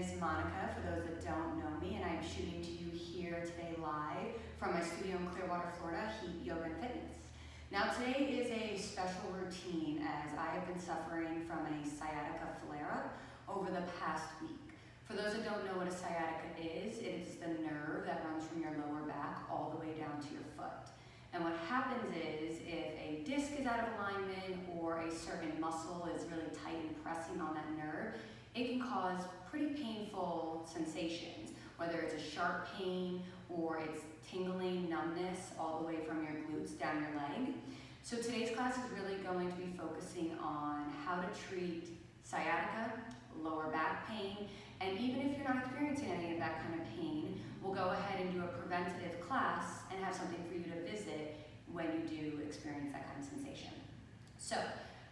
is Monica, for those that don't know me, and I'm shooting to you here today live from my studio in Clearwater, Florida, Heat Yoga and Fitness. Now today is a special routine as I have been suffering from a sciatica flare-up over the past week. For those that don't know what a sciatica is, it is the nerve that runs from your lower back all the way down to your foot. And what happens is if a disc is out of alignment or a certain muscle is really tight and pressing on that nerve, it can cause pretty painful sensations, whether it's a sharp pain or it's tingling, numbness all the way from your glutes down your leg. So today's class is really going to be focusing on how to treat sciatica, lower back pain, and even if you're not experiencing any of that kind of pain, we'll go ahead and do a preventative class and have something for you to visit when you do experience that kind of sensation. So,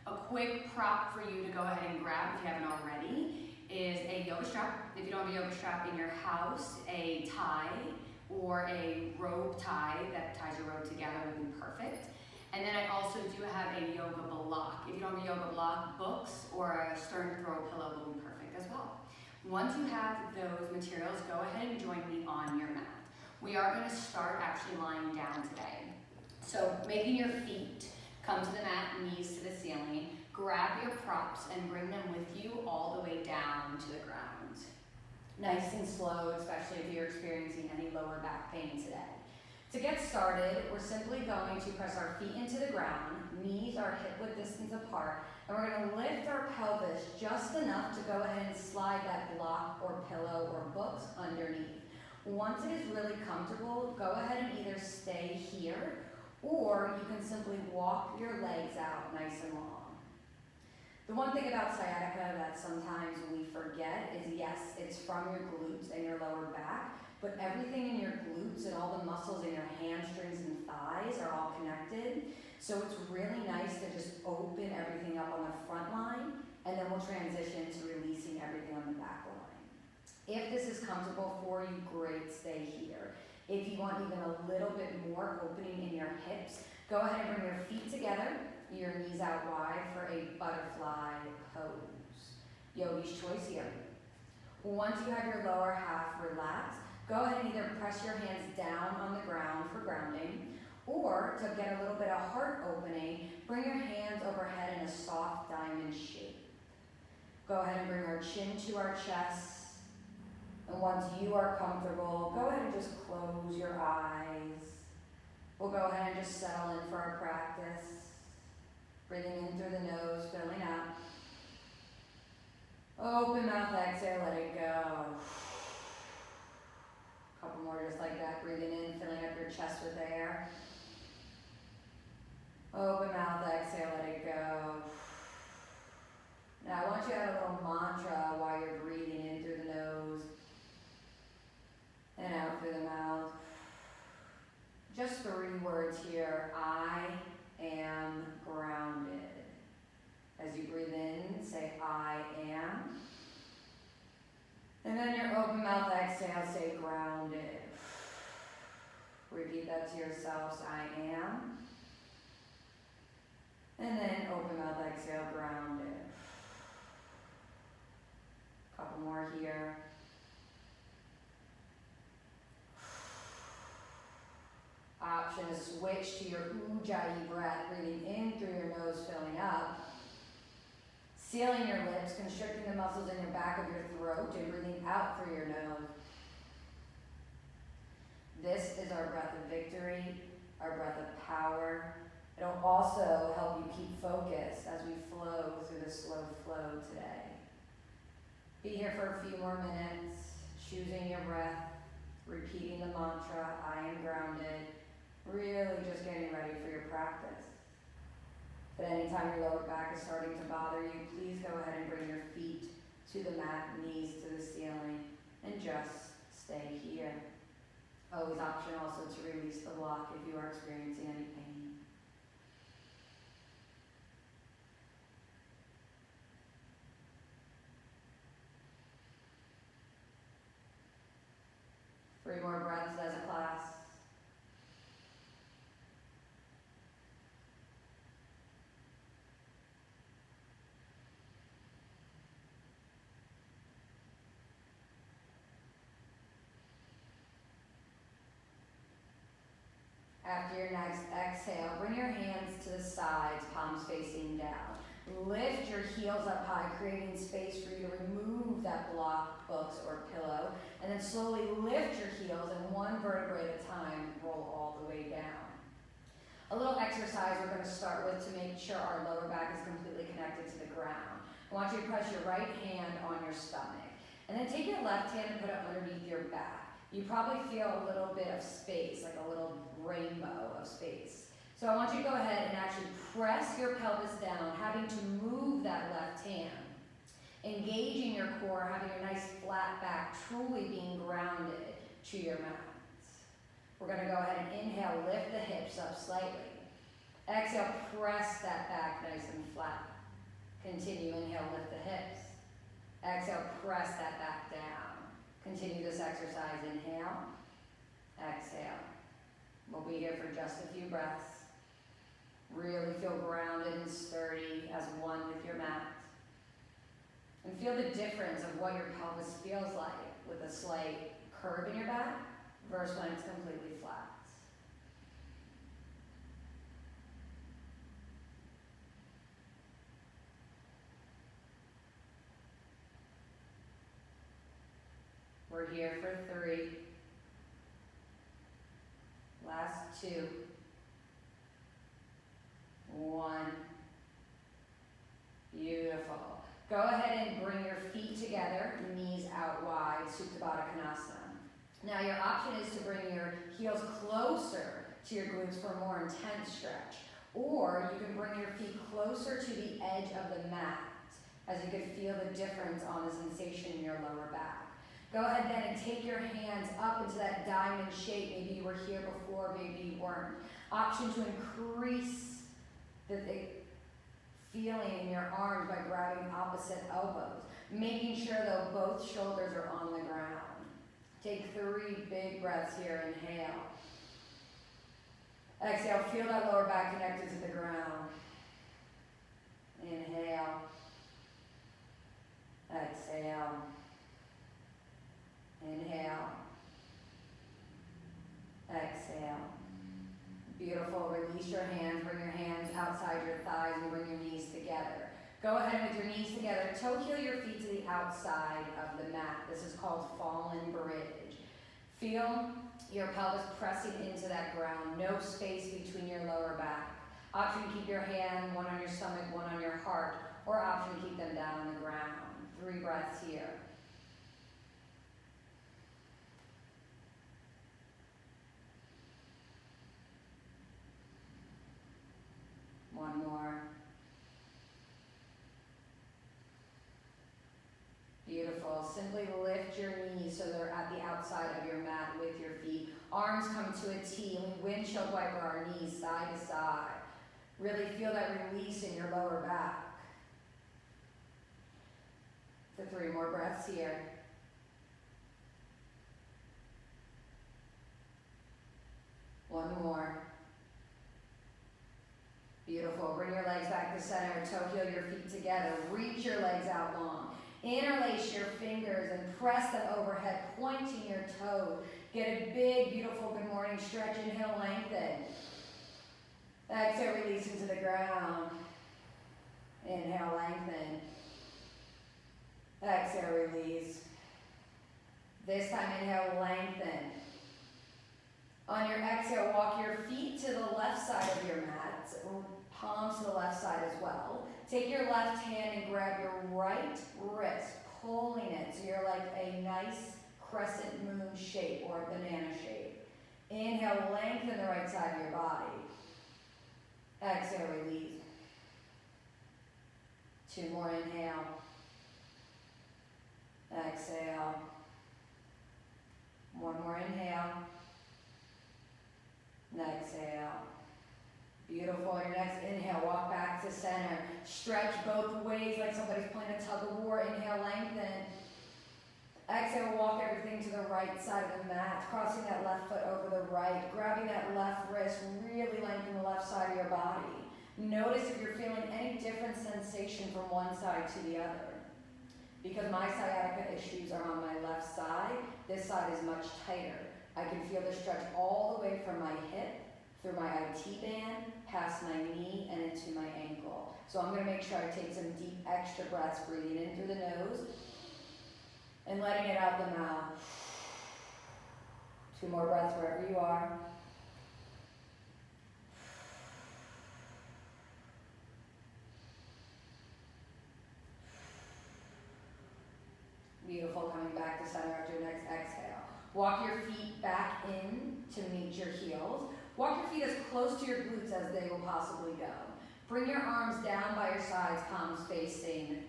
a quick prop for you to go ahead and grab if you haven't already is a yoga strap. If you don't have a yoga strap in your house, a tie or a rope tie that ties your rope together would be perfect. And then I also do have a yoga block. If you don't have a yoga block, books or a stern throw pillow will be perfect as well. Once you have those materials, go ahead and join me on your mat. We are going to start actually lying down today. So making your feet come to the mat, knees to the ceiling, grab your props and bring them with you all the way down to the ground. Nice and slow, especially if you're experiencing any lower back pain today. To get started, we're simply going to press our feet into the ground, knees are hip-width distance apart, and we're going to lift our pelvis just enough to go ahead and slide that block or pillow or books underneath. Once it is really comfortable, go ahead and either stay here or you can simply walk your legs out nice and long. The one thing about sciatica that sometimes we forget is yes, it's from your glutes and your lower back, but everything in your glutes and all the muscles in your hamstrings and thighs are all connected. So it's really nice to just open everything up on the front line, and then we'll transition to releasing everything on the back line. If this is comfortable for you, great, stay here. If you want even a little bit more opening in your hips, go ahead and bring your feet together, your knees out wide for a butterfly pose. Yogi's choice here. Once you have your lower half relaxed, go ahead and either press your hands down on the ground for grounding, or to get a little bit of heart opening, bring your hands overhead in a soft diamond shape. Go ahead and bring our chin to our chest. And once you are comfortable, go ahead and just close your eyes. We'll go ahead and just settle in for our practice. Breathing in through the nose, filling up. Open mouth, exhale, let it go. Couple more just like that, breathing in, filling up your chest with air. Open mouth, exhale, let it go. Now I want you to have a little mantra while you're breathing in through the nose and out through the mouth. Just 3 words here. I am grounded. As you breathe in, say I am. And then your open mouth exhale, say grounded. Repeat that to yourselves, I am. And then open mouth exhale, grounded. Couple more here. Option is switch to your ujjayi breath, breathing in through your nose, filling up. Sealing your lips, constricting the muscles in your back of your throat, and breathing out through your nose. This is our breath of victory, our breath of power. It'll also help you keep focused as we flow through the slow flow today. Be here for a few more minutes, choosing your breath, repeating the mantra, I am grounded, really just getting ready for your practice. But anytime your lower back is starting to bother you, please go ahead and bring your feet to the mat, knees to the ceiling, and just stay here. Always option also to release the block if you are experiencing any pain. Three more breaths as a class. After your next exhale, bring your hands to the sides, palms facing down. Lift your heels up high, creating space for you to remove that block, books, or pillow. And then slowly lift your heels and one vertebrae at a time, roll all the way down. A little exercise we're going to start with to make sure our lower back is completely connected to the ground. I want you to press your right hand on your stomach. And then take your left hand and put it underneath your back. You probably feel a little bit of space, like a little rainbow of space. So I want you to go ahead and actually press your pelvis down, having to move that left hand. Engaging your core, having a nice flat back, truly being grounded to your mats. We're going to go ahead and inhale, lift the hips up slightly. Exhale, press that back nice and flat. Continue, inhale, lift the hips. Exhale, press that back down. Continue this exercise, inhale, exhale. We'll be here for just a few breaths. Really feel grounded and sturdy as one with your mat. And feel the difference of what your pelvis feels like with a slight curve in your back versus when it's completely flat. We're here for 3. Last 2. 1. Beautiful. Go ahead and bring your feet together, knees out wide, Supta Baddha Konasana. Now your option is to bring your heels closer to your glutes for a more intense stretch. Or you can bring your feet closer to the edge of the mat, as you can feel the difference on the sensation in your lower back. Go ahead then and take your hands up into that diamond shape. Maybe you were here before, maybe you weren't. Option to increase the feeling in your arms by grabbing opposite elbows. Making sure though both shoulders are on the ground. Take 3 big breaths here. Inhale. Exhale, feel that lower back connected to the ground. Inhale. Exhale. Inhale. Exhale. Beautiful. Release your hands. Bring your hands outside your thighs and bring your knees together. Go ahead with your knees together. Toe heel your feet to the outside of the mat. This is called fallen bridge. Feel your pelvis pressing into that ground. No space between your lower back. Option to keep your hand, one on your stomach, one on your heart, or option to keep them down on the ground. 3 breaths here. One more. Beautiful. Simply lift your knees so they're at the outside of your mat with your feet. Arms come to a T. And we windshield wiper our knees side to side. Really feel that release in your lower back. For 3 more breaths here. One more. Beautiful. Bring your legs back to center. Toe heel your feet together. Reach your legs out long. Interlace your fingers and press them overhead, pointing your toes. Get a big, beautiful good morning stretch. Inhale, lengthen. Exhale, release into the ground. Inhale, lengthen. Exhale, release. This time, inhale, lengthen. On your exhale, walk your feet to the left side of your mat. Palms to the left side as well. Take your left hand and grab your right wrist, pulling it so you're like a nice crescent moon shape or a banana shape. Inhale, lengthen the right side of your body. Exhale, release. 2 more, inhale. Exhale. 1 more, inhale. And exhale. Beautiful. On your next inhale, walk back to center. Stretch both ways like somebody's playing a tug of war. Inhale, lengthen. Exhale, walk everything to the right side of the mat, crossing that left foot over the right, grabbing that left wrist, really lengthen the left side of your body. Notice if you're feeling any different sensation from one side to the other. Because my sciatica issues are on my left side, this side is much tighter. I can feel the stretch all the way from my hip through my IT band, past my knee, and into my ankle. So I'm going to make sure I take some deep extra breaths, breathing in through the nose and letting it out the mouth. 2 more breaths wherever you are. Beautiful, coming back to center after your next exhale. Walk your feet back in to meet your heels. Walk your feet as close to your glutes as they will possibly go. Bring your arms down by your sides, palms facing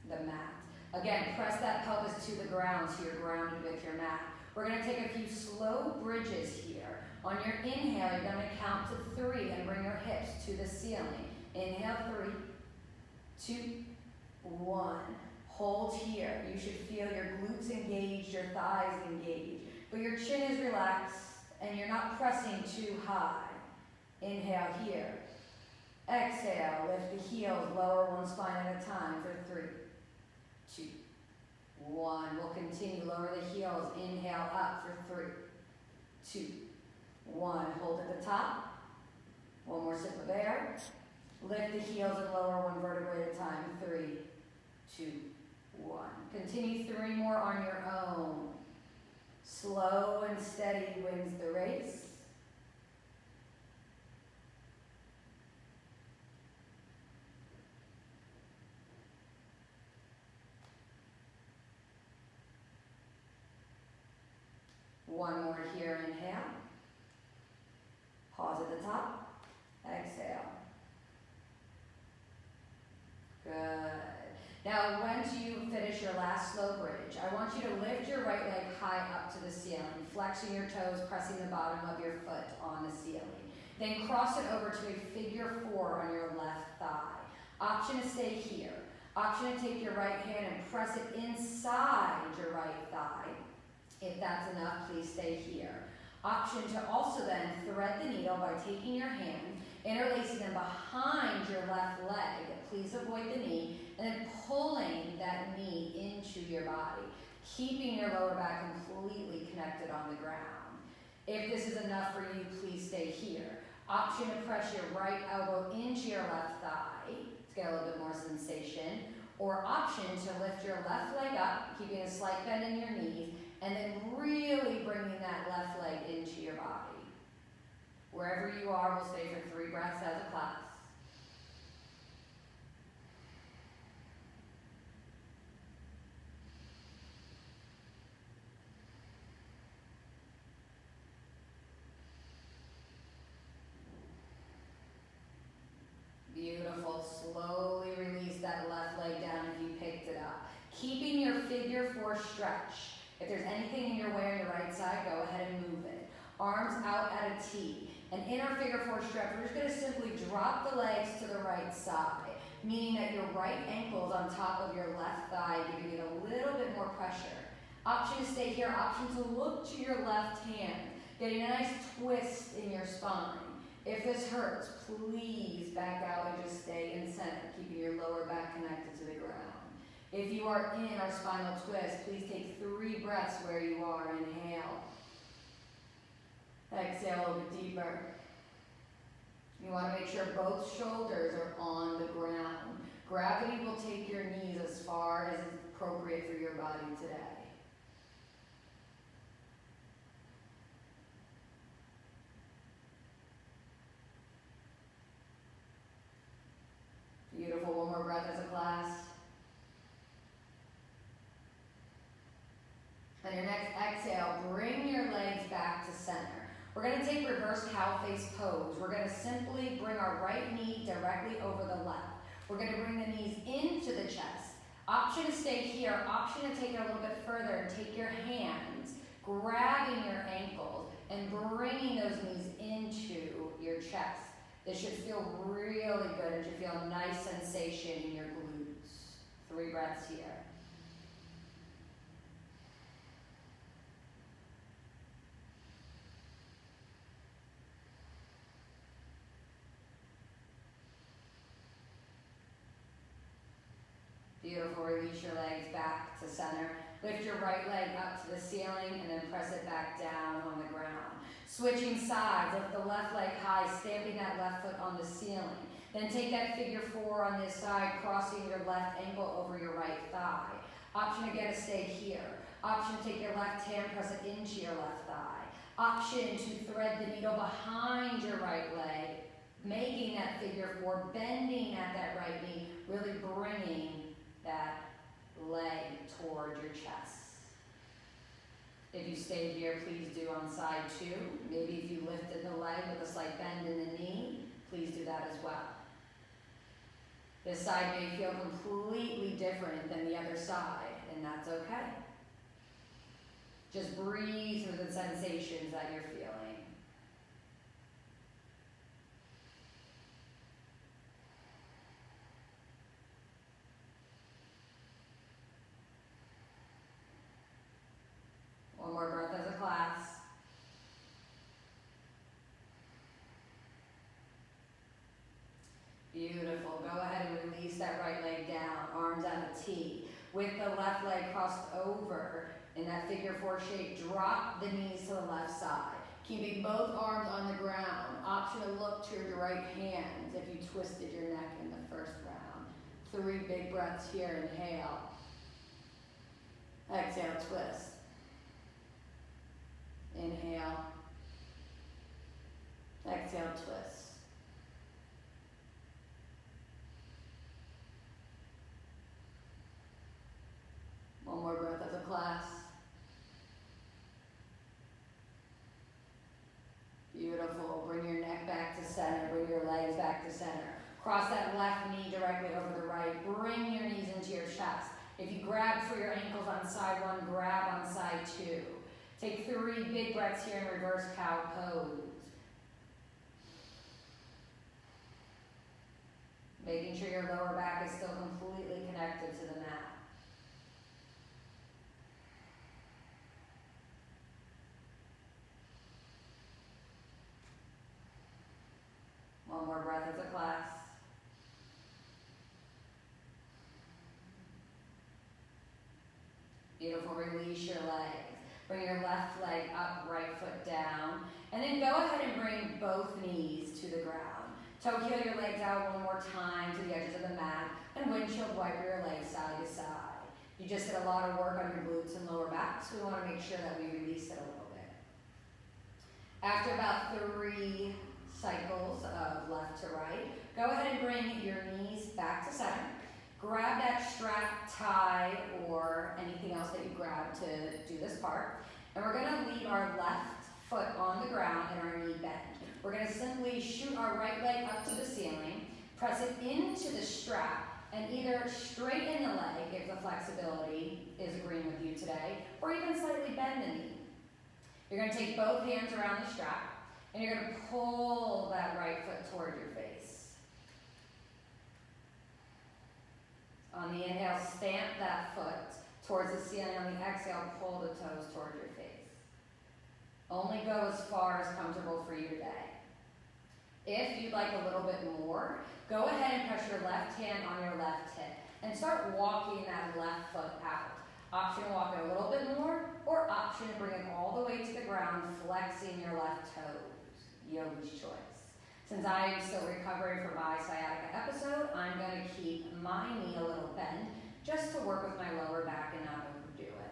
the mat. Again, press that pelvis to the ground so you're grounded with your mat. We're going to take a few slow bridges here. On your inhale, you're going to count to 3 and bring your hips to the ceiling. Inhale, 3, 2, 1. Hold here. You should feel your glutes engaged, your thighs engaged, but your chin is relaxed and you're not pressing too high. Inhale here. Exhale, lift the heels, lower one spine at a time for 3, 2, 1. We'll continue, lower the heels, inhale up for 3, 2, 1. Hold at the top. One more sip of air. Lift the heels and lower one vertebrae at a time. 3, 2, 1. Continue 3 more on your own. Slow and steady wins the race. One more here, inhale. Pause at the top. Exhale. Good. Now, once you finish your last slow bridge, I want you to lift your right leg high up to the ceiling, flexing your toes, pressing the bottom of your foot on the ceiling. Then cross it over to a figure 4 on your left thigh. Option to stay here. Option to take your right hand and press it inside your right thigh. If that's enough, please stay here. Option to also then thread the needle by taking your hand, interlacing them behind your left leg. Please avoid the knee, and then pulling that knee into your body, keeping your lower back completely connected on the ground. If this is enough for you, please stay here. Option to press your right elbow into your left thigh to get a little bit more sensation, or option to lift your left leg up, keeping a slight bend in your knees, and then really bringing that left leg into your body. Wherever you are, we'll stay for 3 breaths as a class. Beautiful. Slowly release that left leg down if you picked it up. Keeping your figure 4 stretch. If there's anything in your way on your right side, go ahead and move it. Arms out at a T. And in our figure 4 stretch, we're just going to simply drop the legs to the right side, meaning that your right ankle is on top of your left thigh, giving it a little bit more pressure. Option to stay here. Option to look to your left hand, getting a nice twist in your spine. If this hurts, please back out and just stay in center, keeping your lower back connected to the ground. If you are in our spinal twist, please take 3 breaths where you are. Inhale. Exhale a little bit deeper. You want to make sure both shoulders are on the ground. Gravity will take your knees as far as is appropriate for your body today. Beautiful. One more breath as a class. On your next exhale, bring your legs back to center. We're going to take reverse cow face pose. We're going to simply bring our right knee directly over the left. We're going to bring the knees into the chest. Option to stay here. Option to take it a little bit further and take your hands, grabbing your ankles and bringing those knees into your chest. This should feel really good. It should feel a nice sensation in your glutes. 3 breaths here. Beautiful. Release your legs back to center. Lift your right leg up to the ceiling and then press it back down on the ground. Switching sides, lift the left leg high, stamping that left foot on the ceiling. Then take that figure 4 on this side, crossing your left ankle over your right thigh. Option again to stay here. Option to take your left hand, press it into your left thigh. Option to thread the needle behind your right leg, making that figure 4, bending at that right knee, really bringing that leg toward your chest. If you stayed here, please do on side 2. Maybe if you lifted the leg with a slight bend in the knee, please do that as well. This side may feel completely different than the other side, and that's okay. Just breathe through the sensations that you're feeling. One more breath as a class. Beautiful. Go ahead and release that right leg down, arms at a T. With the left leg crossed over in that figure 4 shape, drop the knees to the left side. Keeping both arms on the ground. Option to look to your right hand if you twisted your neck in the first round. 3 big breaths here. Inhale. Exhale, twist. Inhale. Exhale, twist. One more breath as a class. Beautiful. Bring your neck back to center. Bring your legs back to center. Cross that left knee directly over the right. Bring your knees into your chest. If you grab for your ankles on side 1, grab on side 2. Take 3 big breaths here in reverse cow pose. Making sure your lower back is still completely connected to the mat. One more breath as a class. Beautiful. Release your legs. Bring your left leg up, right foot down. And then go ahead and bring both knees to the ground. Toe heel your legs out one more time to the edges of the mat. And windshield wiper your legs side to side. You just did a lot of work on your glutes and lower back, so we want to make sure that we release it a little bit. After about 3 cycles of left to right, go ahead and bring your knees back to center. Grab that strap, tie, or anything else that you grab to do this part. And we're going to leave our left foot on the ground and our knee bend. We're going to simply shoot our right leg up to the ceiling, press it into the strap, and either straighten the leg if the flexibility is agreeing with you today, or even slightly bend the knee. You're going to take both hands around the strap, and you're going to pull that right foot toward your face. On the inhale, stamp that foot towards the ceiling. On the exhale, pull the toes toward your face. Only go as far as comfortable for you today. If you'd like a little bit more, go ahead and press your left hand on your left hip and start walking that left foot out. Option to walk it a little bit more, or option to bring it all the way to the ground, flexing your left toes. Yogi's choice. Since I am still recovering from my sciatica episode, I'm going to keep my knee a little bent just to work with my lower back and not overdo it.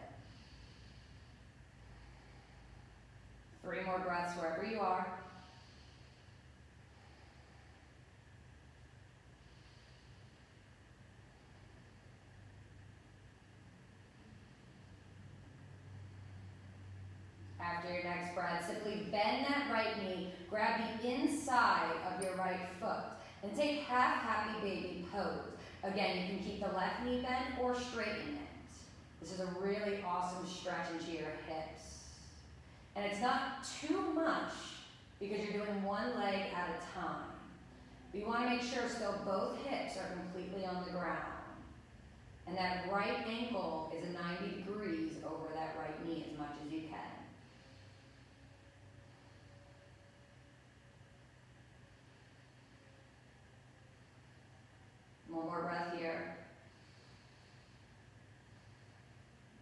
3 more breaths wherever you are. After your next breath, simply bend that right knee, grab the inside of your right foot, and take half happy baby pose. Again, you can keep the left knee bent or straighten it. This is a really awesome stretch into your hips. And it's not too much because you're doing one leg at a time. We want to make sure still both hips are completely on the ground. And that right ankle is 90 degrees over that right knee as much as you can. One more breath here.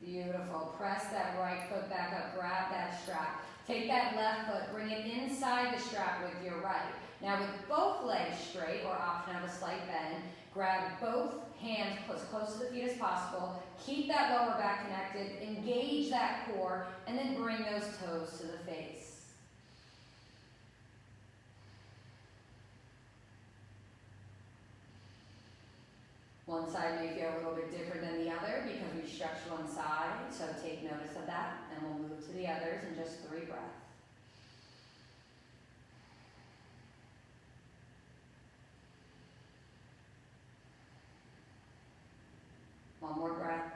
Beautiful. press that right foot back up, grab that strap. Take that left foot, bring it inside the strap with your right. Now with both legs straight, or option of a slight bend, grab both hands as close to the feet as possible. Keep that lower back connected, engage that core, and then bring those toes to the face. One side may feel a little bit different than the other because we stretched one side, so take notice of that, and we'll move to the others in just 3 breaths. One more breath.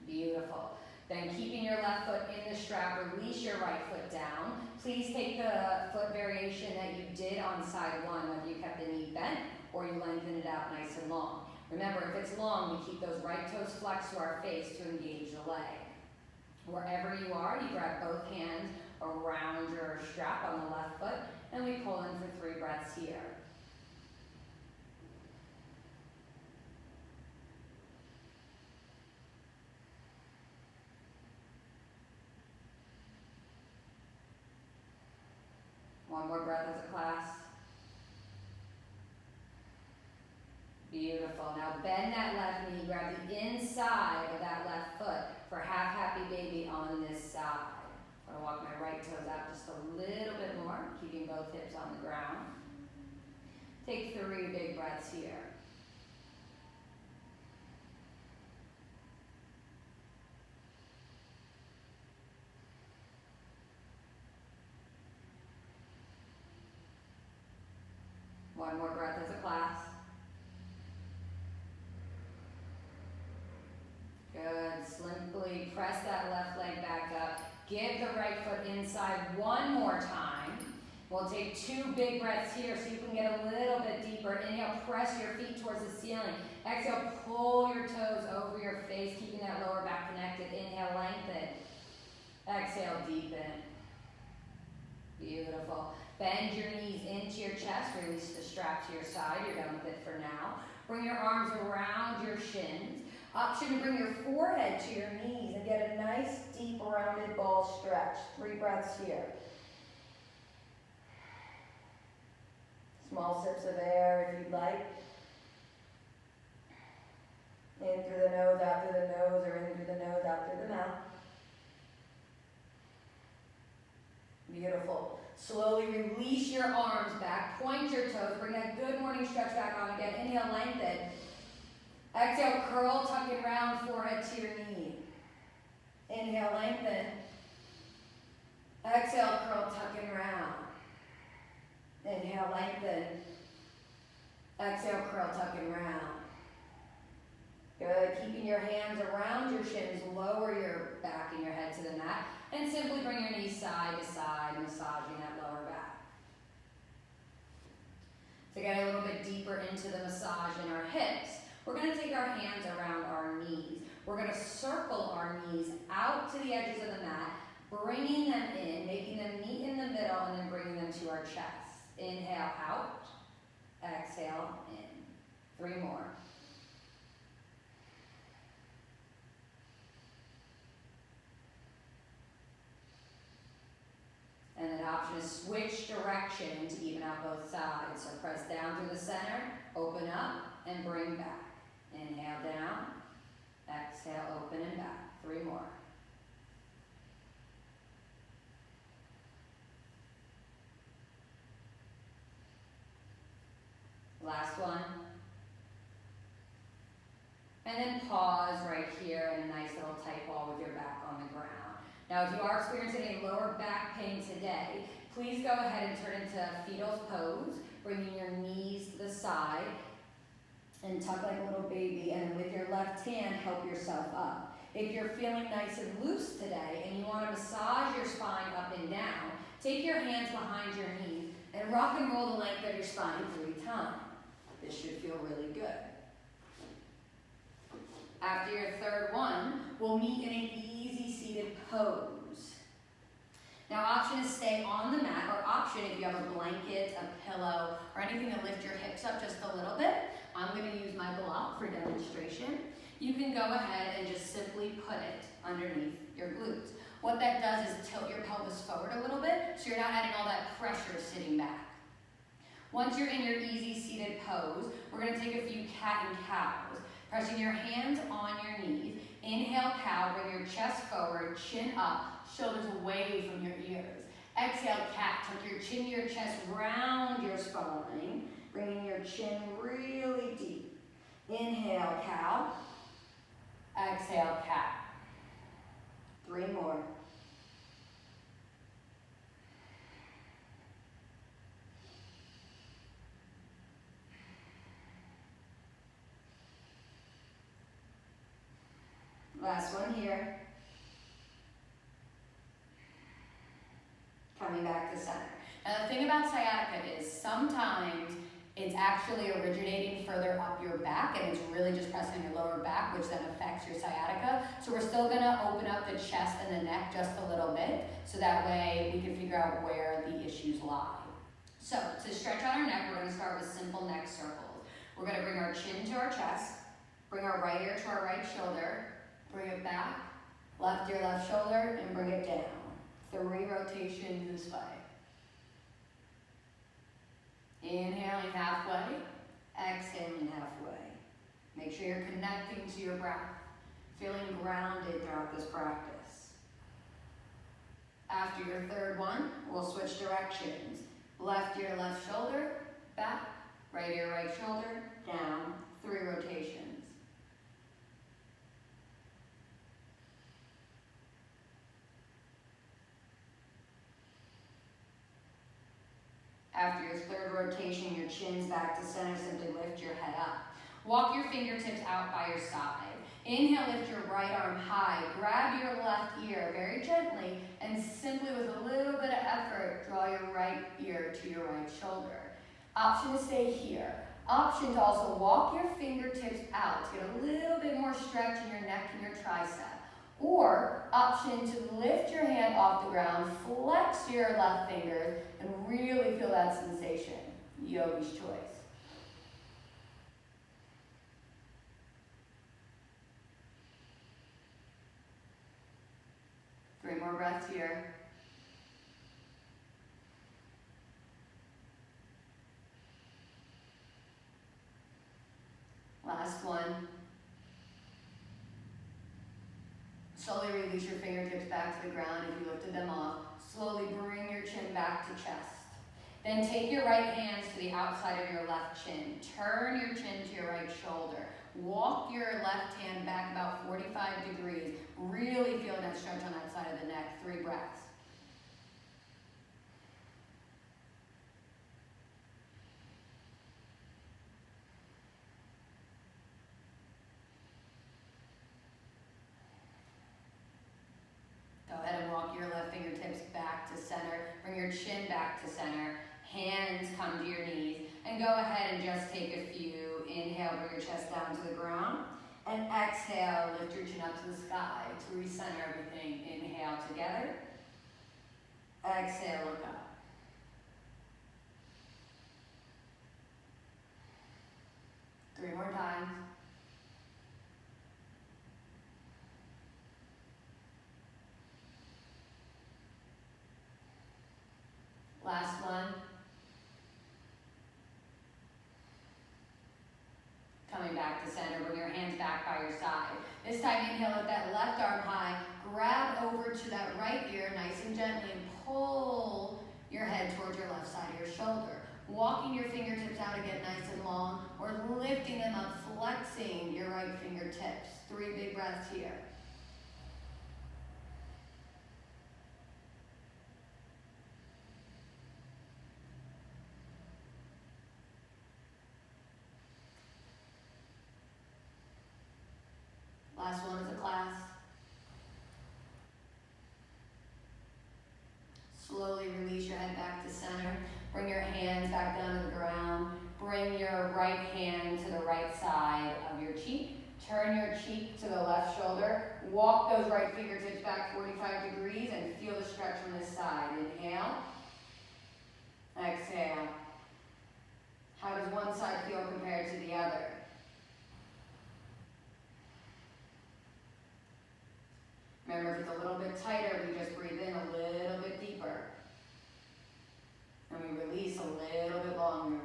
Beautiful. Then keeping your left foot in the strap, release your right foot down. Please take the foot variation that you did on side 1, whether you kept the knee bent or you lengthen it out nice and long. Remember, if it's long, we keep those right toes flexed to our face to engage the leg. Wherever you are, you grab both hands around your strap on the left foot, and we pull in for 3 breaths here. One more breath as a class. Beautiful. Now bend that left knee, grab the inside of that left foot for half happy baby on this side. I'm going to walk my right toes out just a little bit more, keeping both hips on the ground. Take 3 big breaths here. One more breath as a class. Good. Simply press that left leg back up. Give the right foot inside one more time. We'll take 2 big breaths here so you can get a little bit deeper. Inhale, press your feet towards the ceiling. Exhale, pull your toes over your face, keeping that lower back connected. Inhale, lengthen. Exhale, deepen. Beautiful. Bend your knees into your chest. Release the strap to your side. You're done with it for now. Bring your arms around your shins. Option to bring your forehead to your knees and get a nice, deep, rounded ball stretch. 3 breaths here. Small sips of air if you'd like. In through the nose, out through the nose, or in through the nose, out through the mouth. Beautiful. Slowly release your arms back, point your toes, bring that good morning stretch back on again. Inhale, lengthen. Exhale, curl, tuck and round, forehead to your knee. Inhale, lengthen. Exhale, curl, tuck and round. Inhale, lengthen. Exhale, curl, tuck and round. Good. Keeping your hands around your shins, lower your back and your head to the mat, and simply bring your knees side to side, massaging that lower back. To get a little bit deeper into the massage in our hips, we're going to take our hands around our knees. We're going to circle our knees out to the edges of the mat, bringing them in, making them meet in the middle, and then bringing them to our chest. Inhale, out. Exhale, in. 3 more. And an option is switch direction to even out both sides. So press down through the center, open up, and bring back. Inhale down, exhale, open and back. 3 more. Last one. And then pause right here in a nice little tight ball with your back on the ground. Now, if you are experiencing any lower back pain today, please go ahead and turn into fetal pose, bringing your knees to the side and tuck like a little baby, and then with your left hand, help yourself up. If you're feeling nice and loose today and you want to massage your spine up and down, take your hands behind your knees and rock and roll the length of your spine 3 times. This should feel really good. After your 3rd one, we'll meet in an easy seated pose. Now, option is stay on the mat, or option if you have a blanket, a pillow, or anything to lift your hips up just a little bit. I'm going to use my block for demonstration. you can go ahead and just simply put it underneath your glutes. What that does is tilt your pelvis forward a little bit, so you're not adding all that pressure sitting back. Once you're in your easy seated pose, we're going to take a few cat and cows. Pressing your hands on your knees. Inhale, cow, bring your chest forward, chin up, shoulders away from your ears. Exhale, cat, tuck your chin to your chest, round your spine, bringing your chin really deep. Inhale, cow. Exhale, cat. 3 more. Last one here. Coming back to center. Now the thing about sciatica is sometimes it's actually originating further up your back and it's really just pressing your lower back, which then affects your sciatica. So we're still gonna open up the chest and the neck just a little bit, so that way we can figure out where the issues lie. So to stretch out our neck, we're gonna start with simple neck circles. We're gonna bring our chin to our chest, bring our right ear to our right shoulder, bring it back, left ear, left shoulder, and bring it down. 3 rotations this way. Inhaling halfway, exhaling halfway. Make sure you're connecting to your breath, feeling grounded throughout this practice. After your third one, we'll switch directions. Left ear, left shoulder, back, right ear, right shoulder, down, 3 rotations. After your third rotation, your chin's back to center, simply lift your head up. Walk your fingertips out by your side. Inhale, lift your right arm high. Grab your left ear very gently and simply with a little bit of effort, draw your right ear to your right shoulder. Option to stay here. Option to also walk your fingertips out to get a little bit more stretch in your neck and your tricep. Or option to lift your hand off the ground, flex your left fingers, and really feel that sensation. Yogi's choice. Three more breaths here. Last one. Slowly release your fingertips back to the ground if you lifted them off. Slowly bring your chin back to chest. Then take your right hands to the outside of your left chin. Turn your chin to your right shoulder. Walk your left hand back about 45 degrees. Really feel that stretch on that side of the neck. 3 breaths. Go ahead and walk your left fingertips back to center. Bring your chin back to center. Hands come to your knees. And go ahead and just take a few. Inhale, bring your chest down to the ground. And exhale, lift your chin up to the sky to recenter everything. Inhale together. Exhale, look up. Three more times. Last one. Coming back to center, bring your hands back by your side. This time inhale with that left arm high, grab over to that right ear nice and gently and pull your head towards your left side of your shoulder. Walking your fingertips out again nice and long, or lifting them up, flexing your right fingertips. 3 big breaths here. Last one is a class. Slowly release your head back to center. Bring your hands back down to the ground. Bring your right hand to the right side of your cheek. Turn your cheek to the left shoulder. Walk those right fingertips back 45 degrees and feel the stretch from this side. Inhale. Exhale. How does one side feel compared to the other? Remember, if it's a little bit tighter, we just breathe in a little bit deeper. And we release a little bit longer.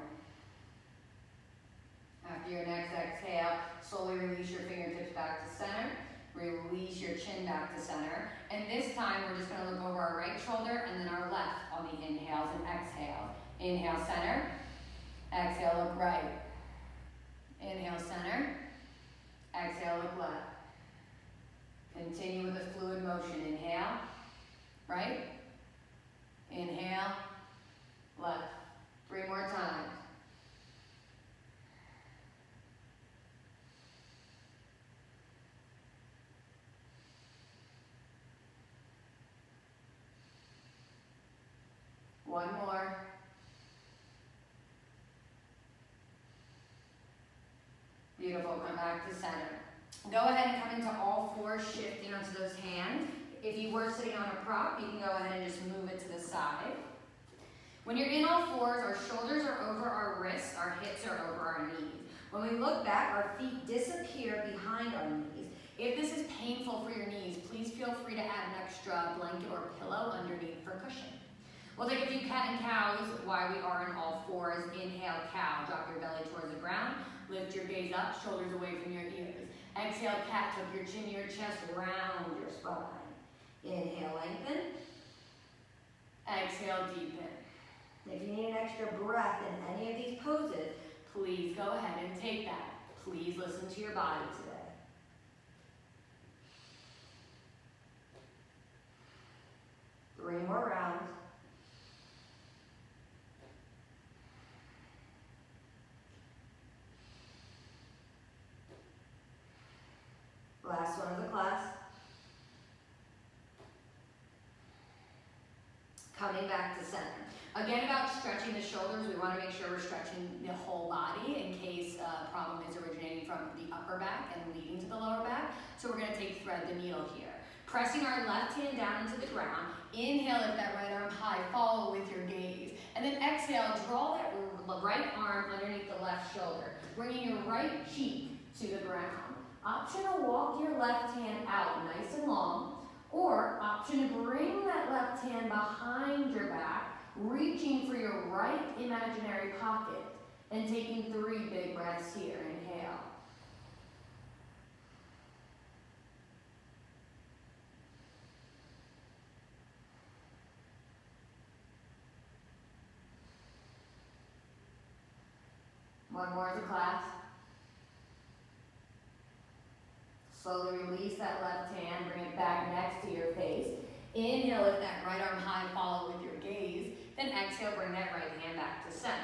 After your next exhale, slowly release your fingertips back to center. Release your chin back to center. And this time, we're just going to look over our right shoulder and then our left on the inhales and exhale. Inhale, center. Exhale, look right. Inhale, center. Exhale, look left. Continue with a fluid motion. Inhale, right. Inhale, left. 3 more times. One more. Beautiful, come back to center. Go ahead and come into all fours, shifting onto those hands. If you were sitting on a prop, you can go ahead and just move it to the side. When you're in all fours, our shoulders are over our wrists, our hips are over our knees. When we look back, our feet disappear behind our knees. If this is painful for your knees, please feel free to add an extra blanket or pillow underneath for cushion. We'll take a few cat and cows while we are in all fours. Inhale, cow. Drop your belly towards the ground. Lift your gaze up, shoulders away from your ears. Exhale, cat. Tuck your chin to your chest, round your spine. Inhale, lengthen. Exhale, deepen. If you need an extra breath in any of these poses, please go ahead and take that. Please listen to your body today. Three more rounds. Last one of the class. Coming back to center. Again, about stretching the shoulders, we want to make sure we're stretching the whole body in case a problem is originating from the upper back and leading to the lower back. So we're going to take thread the needle here. Pressing our left hand down into the ground. Inhale, lift that right arm high, follow with your gaze. And then exhale, draw that right arm underneath the left shoulder, bringing your right cheek to the ground. Option to walk your left hand out nice and long, or option to bring that left hand behind your back, reaching for your right imaginary pocket, and taking 3 big breaths here. Inhale. One more as a class. Slowly release that left hand, bring it back next to your face. Inhale, lift that right arm high, follow with your gaze. Then exhale, bring that right hand back to center.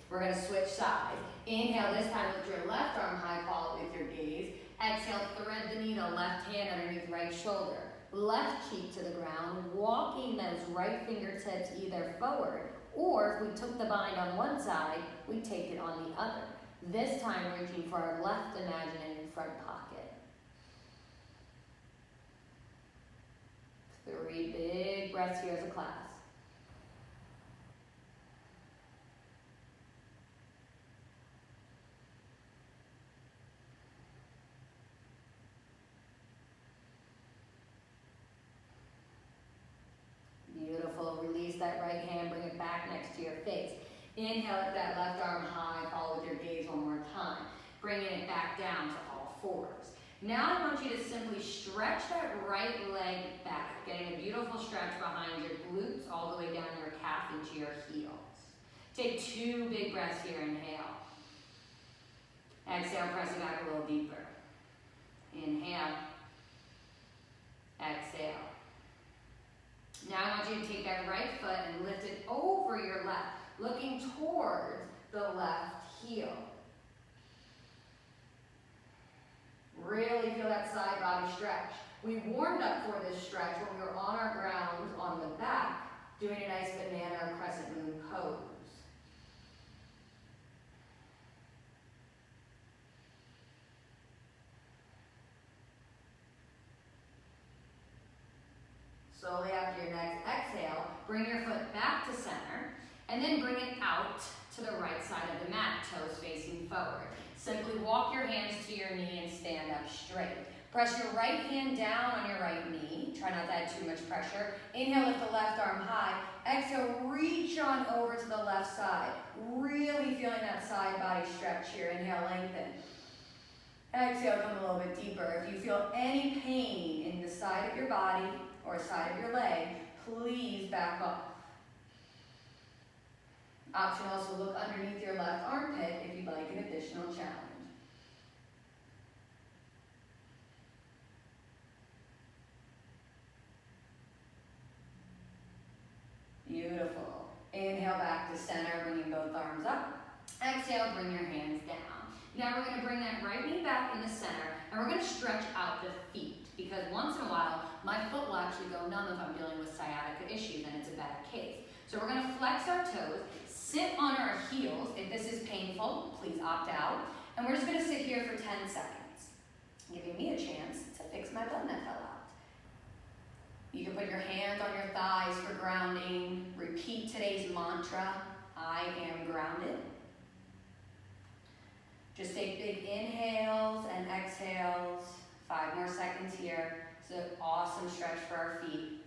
We're going to switch sides. Inhale, this time lift your left arm high, follow with your gaze. Exhale, thread the needle, left hand underneath right shoulder. Left cheek to the ground, walking those right fingertips either forward, or if we took the bind on one side, we take it on the other. This time reaching for our left imaginary front pocket. 3 big breaths here as a class. Beautiful. Release that right hand, bring it back next to your face. Inhale, lift that left arm high, follow with your gaze one more time. Bringing it back down to all fours. Now I want you to simply stretch that right leg back, getting a beautiful stretch behind your glutes all the way down your calf into your heels. Take 2 big breaths here. Inhale. Exhale, press it back a little deeper. Inhale. Exhale. Now I want you to take that right foot and lift it over your left, looking towards the left heel. Really feel that side body stretch. We warmed up for this stretch when we were on our ground on the back, doing a nice banana or crescent moon pose. Slowly after your next exhale, bring your foot back to center, and then bring it out to the right side of the mat, toes facing forward. Simply walk your hands to your knee and stand up straight. Press your right hand down on your right knee. Try not to add too much pressure. Inhale, lift the left arm high. Exhale, reach on over to the left side. Really feeling that side body stretch here. Inhale, lengthen. Exhale, come a little bit deeper. If you feel any pain in the side of your body or side of your leg, please back off. Option also look underneath your left armpit if you'd like an additional challenge. Beautiful. Inhale back to center, bringing both arms up. Exhale, bring your hands down. Now we're going to bring that right knee back in the center, and we're going to stretch out the feet, because once in a while, my foot will actually go numb if I'm dealing with sciatica issues, and it's a bad case. So we're going to flex our toes, sit on our heels. If this is painful, please opt out. And we're just going to sit here for 10 seconds, giving me a chance to fix my bun that fell out. You can put your hands on your thighs for grounding. Repeat today's mantra, I am grounded. Just take big inhales and exhales. 5 more seconds here. It's an awesome stretch for our feet.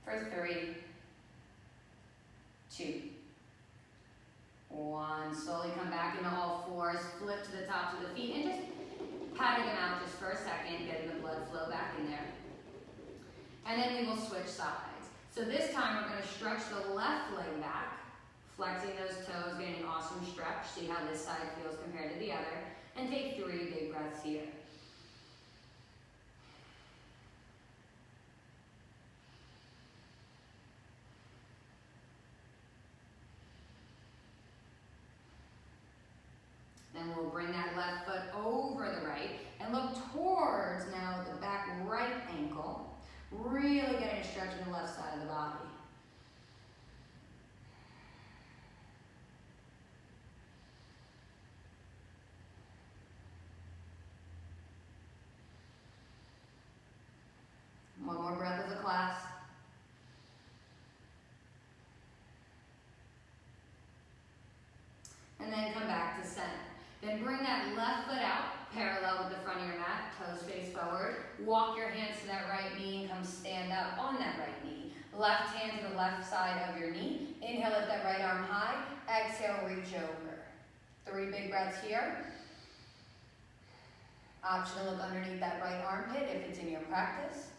For 3, 2, 1. Slowly come back into all fours. Flip to the tops of the feet and just patting them out just for a second, getting the blood flow back in there. And then we will switch sides. So this time we're going to stretch the left leg back, flexing those toes, getting an awesome stretch. See how this side feels compared to the other. And take 3 big breaths here. Then we'll bring that left foot over the right and look towards now the back right ankle. Really getting a stretch in the left side of the body. One more breath as a class. And then come back to center. Then bring that left foot out, parallel with the front of your mat, toes face forward. Walk your hands to that right knee and come stand up on that right knee. Left hand to the left side of your knee. Inhale, lift that right arm high. Exhale, reach over. 3 big breaths here. Option to look underneath that right armpit if it's in your practice.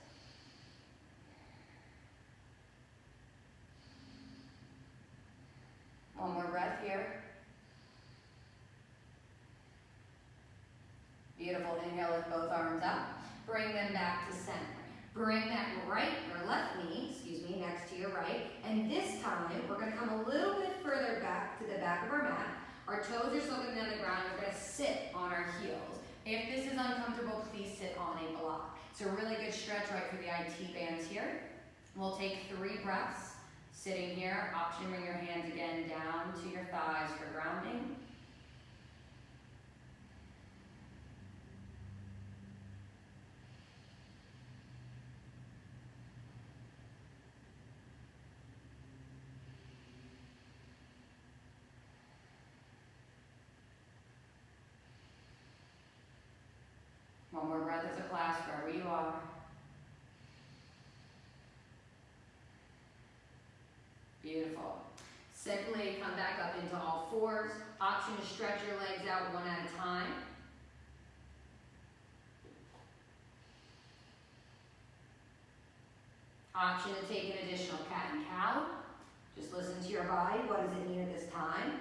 One more breath here. Beautiful. Inhale, lift both arms up. Bring them back to center. Bring that right or left knee, next to your right. And this time, we're going to come a little bit further back to the back of our mat. Our toes are still going to be on the ground. We're going to sit on our heels. If this is uncomfortable, please sit on a block. It's a really good stretch right for the IT bands here. We'll take 3 breaths. Sitting here, option to bring your hands again down to your thighs for grounding. One more breath as a class, wherever you are. Beautiful. Simply come back up into all fours. Option to stretch your legs out one at a time. Option to take an additional cat and cow. Just listen to your body. What does it need at this time?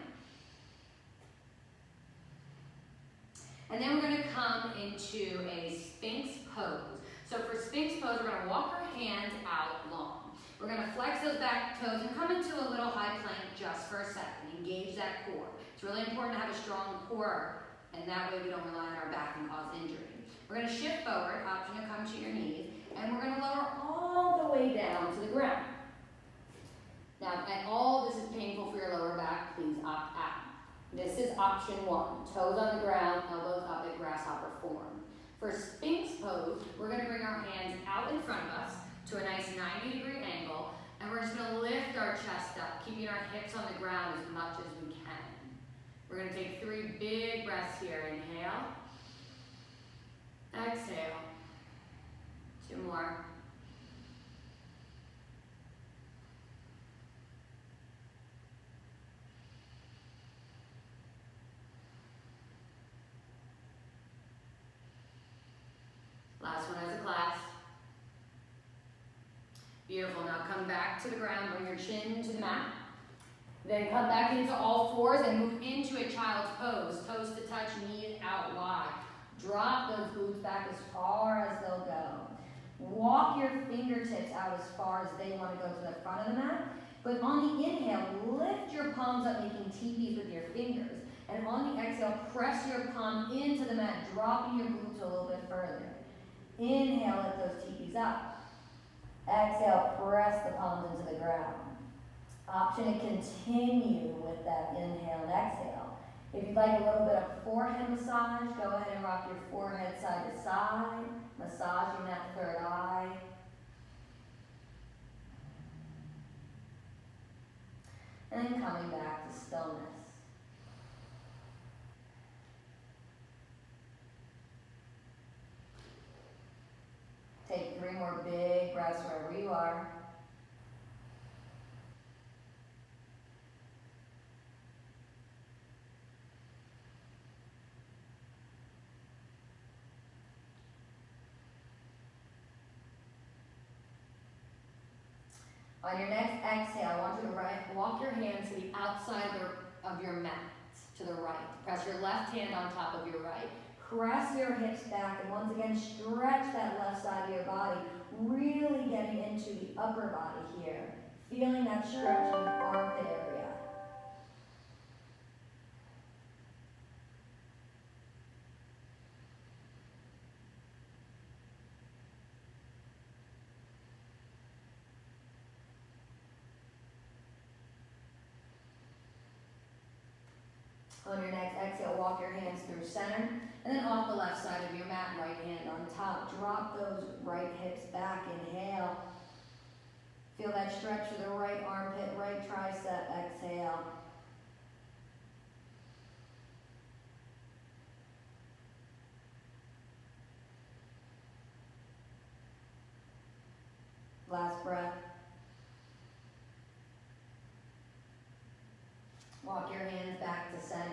And then we're going to come into a Sphinx pose. So for Sphinx pose, we're going to walk our hands out long. We're going to flex those back toes and come into a little high plank just for a second. Engage that core. It's really important to have a strong core, and that way we don't rely on our back and cause injury. We're going to shift forward, option to come to your knees, and we're going to lower all the way down to the ground. Now, if all this is painful for your lower back, please opt out. This is option 1. Toes on the ground, elbows up at grasshopper form. For Sphinx pose, we're going to bring our hands out in front of us to a nice 90-degree angle. And we're just gonna lift our chest up, keeping our hips on the ground as much as we can. We're gonna take 3 big breaths here. Inhale. Exhale. 2 more. Last one as a class. Beautiful. Now come back to the ground, bring your chin to the mat. Then come back into all fours and move into a child's pose. Toes to touch, knees out wide. Drop those glutes back as far as they'll go. Walk your fingertips out as far as they want to go to the front of the mat. But on the inhale, lift your palms up, making teepees with your fingers. And on the exhale, press your palm into the mat, dropping your glutes a little bit further. Inhale, lift those teepees up. Exhale, press the palms into the ground. Option to continue with that inhale and exhale. If you'd like a little bit of forehead massage, go ahead and rock your forehead side to side, massaging that third eye. And then coming back to stillness. Take 3 more big breaths wherever you are. On your next exhale, I want you to walk your hands to the outside of your mat, to the right. Press your left hand on top of your right. Press your hips back, and once again, stretch that left side of your body, really getting into the upper body here. Feeling that stretch in the armpit area. On your next exhale, walk your hands through center, and then off the left side of your mat, right hand on top. Drop those right hips back, inhale. Feel that stretch through the right armpit, right tricep, exhale. Last breath. Walk your hands back to center.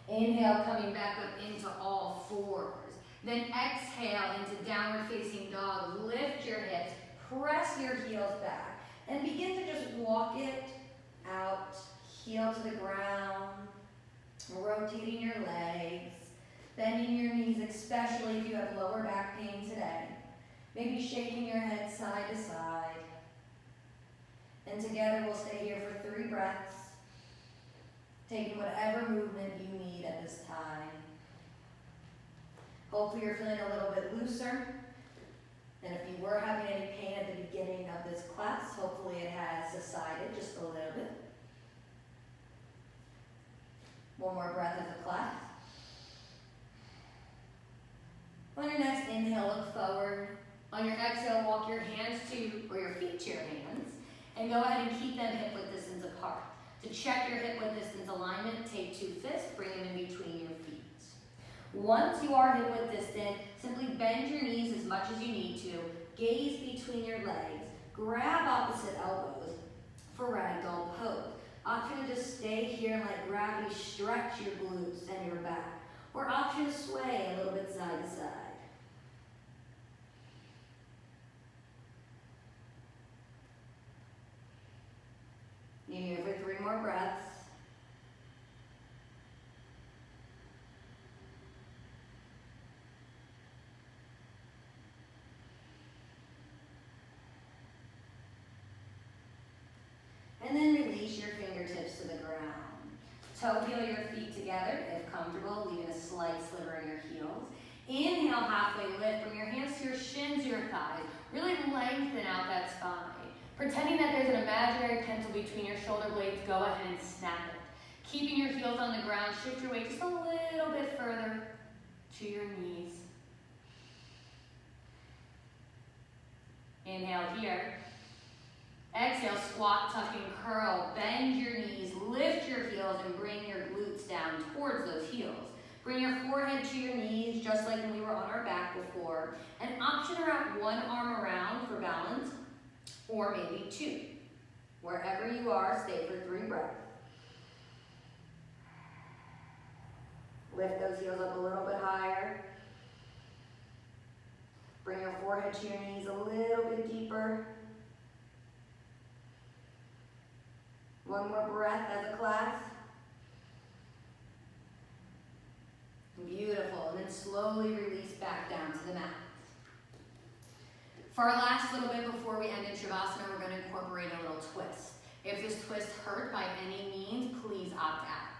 Inhale, coming back up into all fours. Then exhale into downward facing dog. Lift your hips, press your heels back, and begin to just walk it out, heel to the ground, rotating your legs, bending your knees, especially if you have lower back pain today. Maybe shaking your head side to side. And together we'll stay here for 3 breaths. Taking whatever movement you need at this time. Hopefully you're feeling a little bit looser. And if you were having any pain at the beginning of this class, hopefully it has subsided just a little bit. One more breath as a class. On your next inhale, look forward. On your exhale, walk your hands or your feet to your hands. And go ahead and keep them hip-width distance apart. To check your hip-width distance alignment, take 2 fists, bring them in between your feet. Once you are hip-width distant, simply bend your knees as much as you need to, gaze between your legs, grab opposite elbows for ragdoll pose. Option to just stay here and let gravity stretch your glutes and your back, or option to sway a little bit side to side. You're here for 3 more breaths. And then release your fingertips to the ground. Toe heel your feet together if comfortable, leaving a slight sliver in your heels. Inhale, halfway lift. Bring your hands to your shins, your thighs. Really lengthen out that spine. Pretending that there's an imaginary pencil between your shoulder blades, go ahead and snap it. Keeping your heels on the ground, shift your weight just a little bit further to your knees. Inhale here. Exhale, squat, tuck, and curl. Bend your knees, lift your heels, and bring your glutes down towards those heels. Bring your forehead to your knees, just like when we were on our back before. And option to wrap one arm around for balance, or maybe two. Wherever you are, stay for 3 breaths. Lift those heels up a little bit higher. Bring your forehead to your knees a little bit deeper. One more breath as a class. Beautiful. And then slowly release back down to the mat. For our last little bit before we end in Shavasana, we're going to incorporate a little twist. If this twist hurt by any means, please opt out.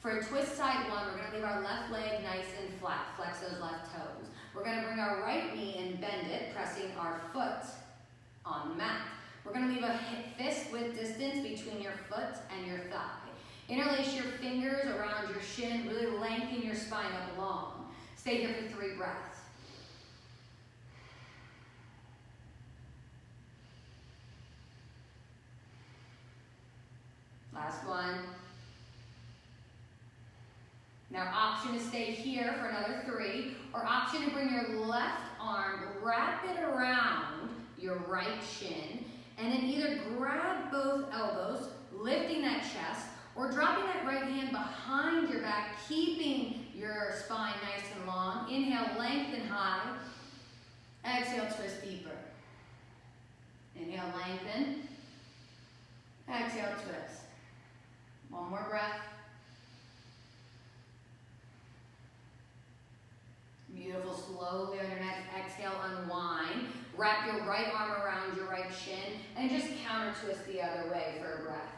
For twist side 1, we're going to leave our left leg nice and flat. Flex those left toes. We're going to bring our right knee and bend it, pressing our foot on the mat. We're going to leave a fist width distance between your foot and your thigh. Interlace your fingers around your shin, really lengthen your spine up long. Stay here for 3 breaths. Last one. Now option to stay here for another 3, or option to bring your left arm, wrap it around your right shin, and then either grab both elbows, lifting that chest, or dropping that right hand behind your back, keeping your spine nice and long. Inhale, lengthen high. Exhale, twist deeper. Inhale, lengthen. Exhale, twist. One more breath. Beautiful. Slowly on your next exhale, unwind. Wrap your right arm around your right shin and just counter twist the other way for a breath.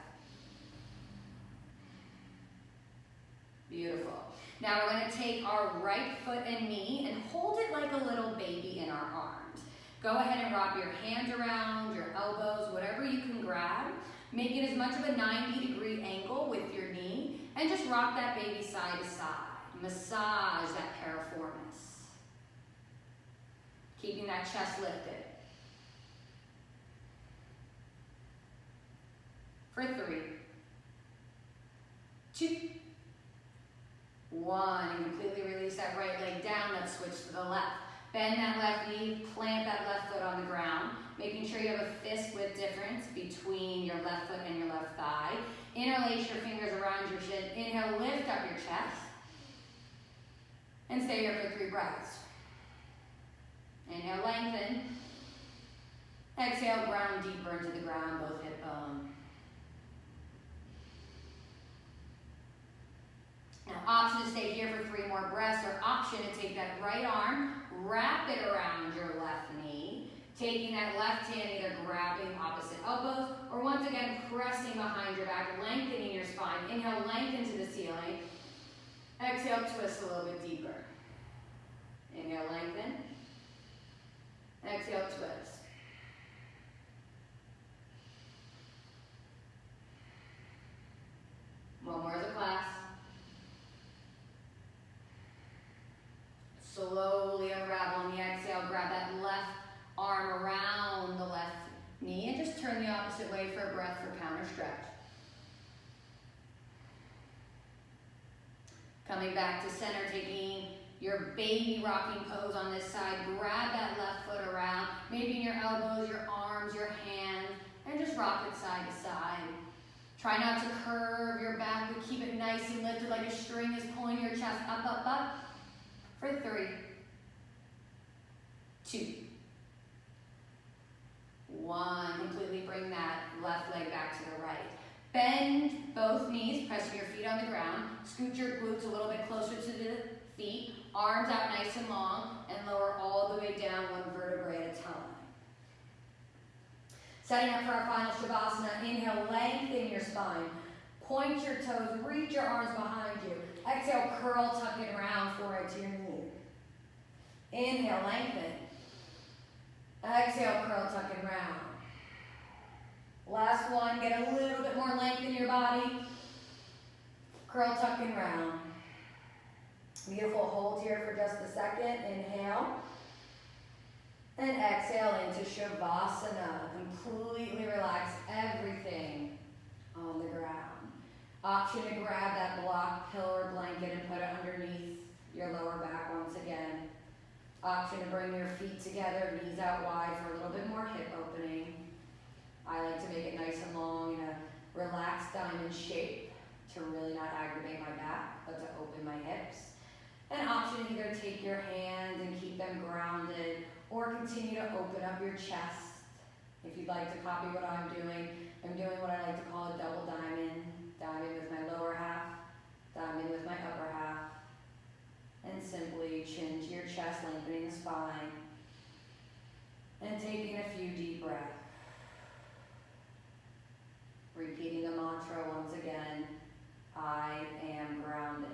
Beautiful. Now we're going to take our right foot and knee and hold it like a little baby in our arms. Go ahead and wrap your hands around, your elbows, whatever you can grab. Make it as much of a 90-degree angle with your knee and just rock that baby side to side. Massage that piriformis. Keeping that chest lifted. For 3, 2, 1. And completely release that right leg down. Let's switch to the left. Bend that left knee, plant that left foot on the ground, making sure you have a fist width difference between your left foot and your left thigh. Interlace your fingers around your shin. Inhale, lift up your chest. And stay here for 3 breaths. Inhale, lengthen. Exhale, ground deeper into the ground, both hip bone. Now, option to stay here for 3 more breaths, or option to take that right arm, wrap it around your left knee, taking that left hand, either grabbing opposite elbows, or once again, pressing behind your back, lengthening your spine. Inhale, lengthen to the ceiling. Exhale, twist a little bit deeper. Inhale, lengthen. Exhale, twist. One more as a class. Slowly unravel on the exhale. Grab that left arm around the left knee and just turn the opposite way for a breath for counter stretch. Coming back to center, taking your baby rocking pose on this side. Grab that left foot around, maybe in your elbows, your arms, your hands, and just rock it side to side. Try not to curve your back, but keep it nice and lifted like a string is pulling your chest up, up, up. For 3, 2, 1. Completely bring that left leg back to the right. Bend both knees, pressing your feet on the ground. Scoot your glutes a little bit closer to the feet. Arms out nice and long, and lower all the way down 1 vertebrae at a time. Setting up for our final Shavasana. Inhale, lengthen your spine. Point your toes, reach your arms behind you. Exhale, curl, tuck and round, forehead to your knee. Inhale, lengthen. Exhale, curl, tuck and round. Last one, get a little bit more length in your body. Curl, tuck and round. Beautiful, hold here for just a second. Inhale. And exhale into Shavasana. Completely relax everything on the ground. Option to grab that block, pillow, or blanket and put it underneath your lower back once again. Option to bring your feet together, knees out wide for a little bit more hip opening. I like to make it nice and long in a relaxed diamond shape to really not aggravate my back, but to open my hips. An option to either take your hands and keep them grounded or continue to open up your chest. If you'd like to copy what I'm doing what I like to call a double diamond. Diamond with my lower half, diamond with my upper half. And simply chin to your chest, lengthening the spine. And taking a few deep breaths. Repeating the mantra once again, I am grounded.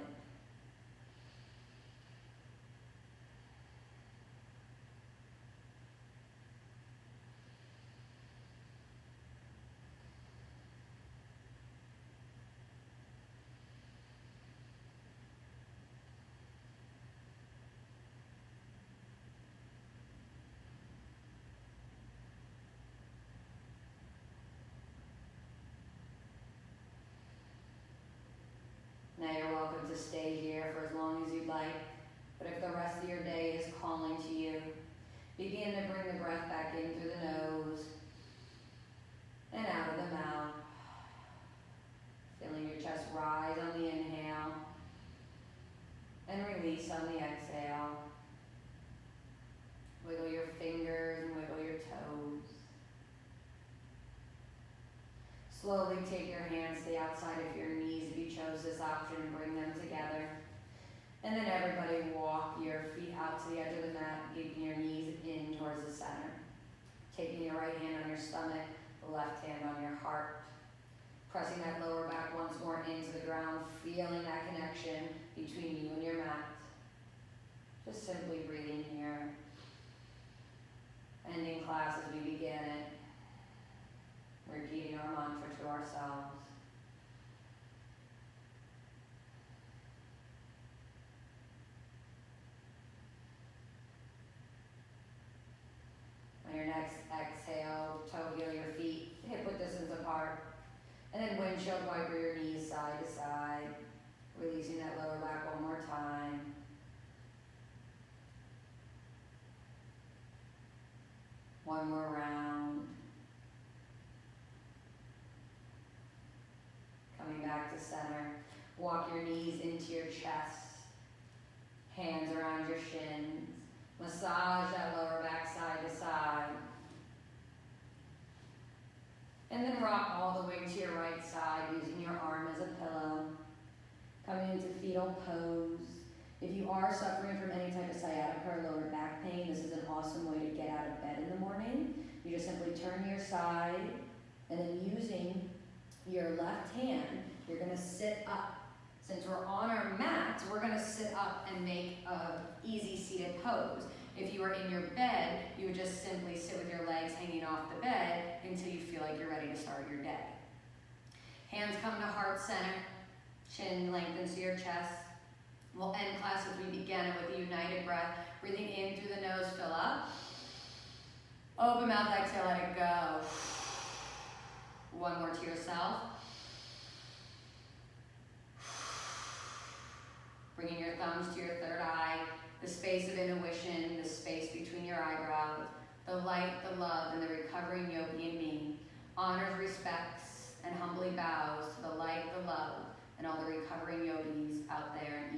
Now you're welcome to stay here for as long as you'd like, but if the rest of your day is calling to you, begin to bring the breath back in through the nose and out of the mouth. Feeling your chest rise on the inhale and release on the exhale. Wiggle your fingers and wiggle your toes. Slowly take your hands to the outside of your knees if you chose this option and bring them together. And then everybody walk your feet out to the edge of the mat, keeping your knees in towards the center. Taking your right hand on your stomach, the left hand on your heart. Pressing that lower back once more into the ground, feeling that connection between you and your mat. Just simply breathing here. Ending class as we begin it. Repeating our mantra to ourselves. On your next exhale, toe heel your feet, hip width distance apart. And then windshield wiper your knees side to side. Releasing that lower back one more time. One more round. Coming back to center. Walk your knees into your chest. Hands around your shins. Massage that lower back side to side. And then rock all the way to your right side using your arm as a pillow. Coming into fetal pose. If you are suffering from any type of sciatica or lower back pain, this is an awesome way to get out of bed in the morning. You just simply turn to your side, and then using your left hand, you're going to sit up. Since we're on our mat, we're going to sit up and make an easy seated pose. If you are in your bed, you would just simply sit with your legs hanging off the bed until you feel like you're ready to start your day. Hands come to heart center, chin lengthens to your chest. We'll end class as we begin with a united breath. Breathing in through the nose, fill up. Open mouth, exhale, let it go. One more to yourself. Bringing your thumbs to your third eye, the space of intuition, the space between your eyebrows, the light, the love, and the recovering yogi in me. Honors, respects, and humbly bows to the light, the love, and all the recovering yogis out there